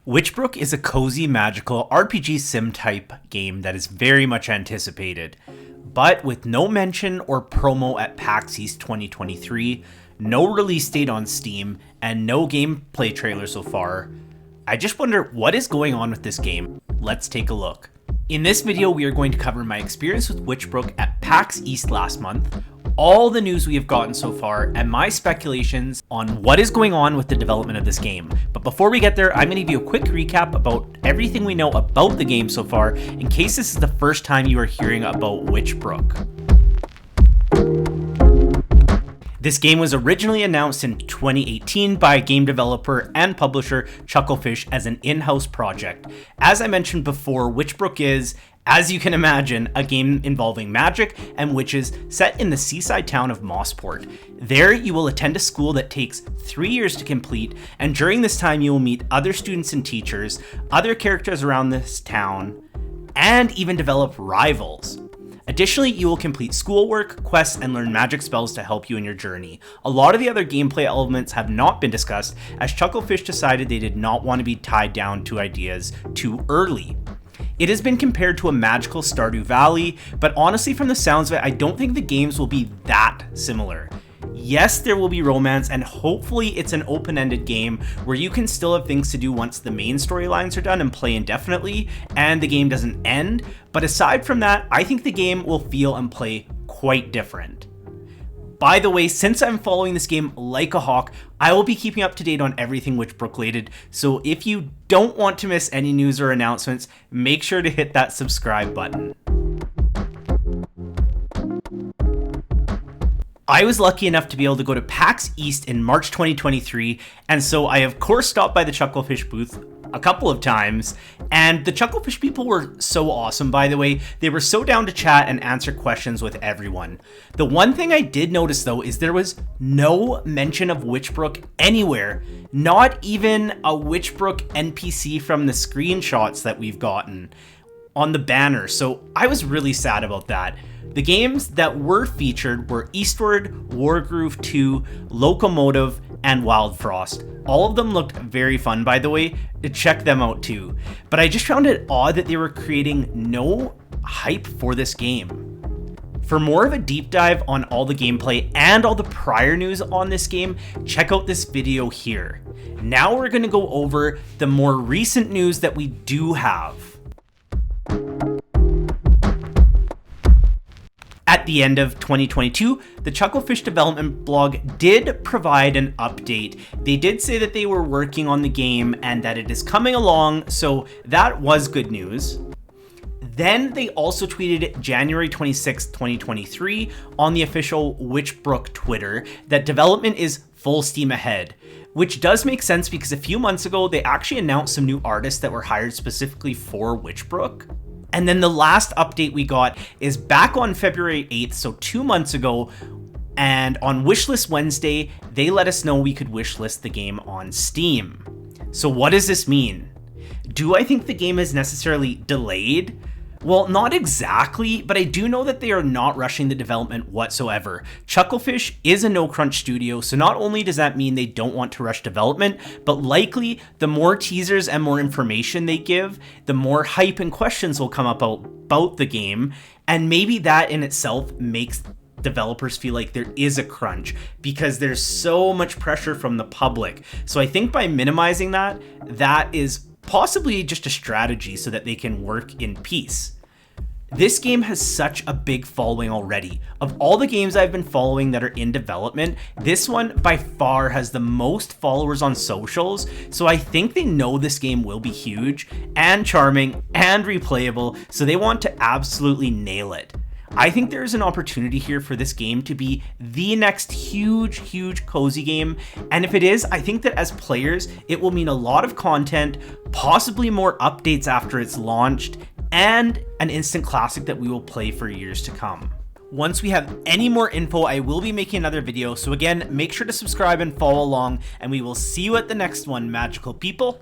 Witchbrook is a cozy, magical RPG sim type game that is very much anticipated, but with no mention or promo at Pax East 2023, no release date on Steam, and no gameplay trailer so far, I just wonder what is going on with this game. Let's take a look. In this video, we are going to cover my experience with Witchbrook at Pax East last month, all the news we have gotten so far, and my speculations on what is going on with the development of this game. But before we get there, I'm going to give you a quick recap about everything we know about the game so far, in case this is the first time you are hearing about Witchbrook. This game was originally announced in 2018 by game developer and publisher Chucklefish as an in-house project. As I mentioned before, Witchbrook is, as you can imagine, a game involving magic and witches set in the seaside town of Mossport. There, you will attend a school that takes 3 years to complete, and during this time you will meet other students and teachers, other characters around this town, and even develop rivals. Additionally, you will complete schoolwork, quests, and learn magic spells to help you in your journey. A lot of the other gameplay elements have not been discussed, as Chucklefish decided they did not want to be tied down to ideas too early. It has been compared to a magical Stardew Valley, but honestly, from the sounds of it, I don't think the games will be that similar. Yes, there will be romance, and hopefully it's an open-ended game where you can still have things to do once the main storylines are done and play indefinitely, and the game doesn't end. But aside from that, I think the game will feel and play quite different. By the way, since I'm following this game like a hawk, I will be keeping up to date on everything Witchbrook related, so if you don't want to miss any news or announcements, make sure to hit that subscribe button. I was lucky enough to be able to go to PAX East in March 2023, and so I of course stopped by the Chucklefish booth a couple of times, and the Chucklefish people were so awesome, by the way. They were so down to chat and answer questions with everyone. The one thing I did notice though is there was no mention of Witchbrook anywhere, not even a Witchbrook NPC from the screenshots that we've gotten on the banner, so I was really sad about that. The games that were featured were Eastward, Wargroove 2, Locomotive, and Wild Frost. All of them looked very fun, by the way. Check them out too. But I just found it odd that they were creating no hype for this game. For more of a deep dive on all the gameplay and all the prior news on this game, check out this video here. Now we're going to go over the more recent news that we do have. At the end of 2022, the Chucklefish development blog did provide an update. They did say that they were working on the game and that it is coming along, so that was good news. Then they also tweeted January 26, 2023 on the official Witchbrook Twitter that development is full steam ahead, which does make sense because a few months ago they actually announced some new artists that were hired specifically for Witchbrook. And then the last update we got is back on February 8th, so 2 months ago, and on Wishlist Wednesday, they let us know we could wishlist the game on Steam. So what does this mean? Do I think the game is necessarily delayed? Well, not exactly, but I do know that they are not rushing the development whatsoever. Chucklefish is a no-crunch studio, so not only does that mean they don't want to rush development, but likely the more teasers and more information they give, the more hype and questions will come up about the game, and maybe that in itself makes developers feel like there is a crunch because there's so much pressure from the public. So I think by minimizing that, that is possibly just a strategy so that they can work in peace. This game has such a big following already. Of all the games I've been following that are in development, this one by far has the most followers on socials, so I think they know this game will be huge and charming and replayable, so they want to absolutely nail it. I think there is an opportunity here for this game to be the next huge cozy game, and if it is, I think that as players, it will mean a lot of content, possibly more updates after it's launched, and an instant classic that we will play for years to come. Once we have any more info, I will be making another video, so again, make sure to subscribe and follow along, and we will see you at the next one, magical people.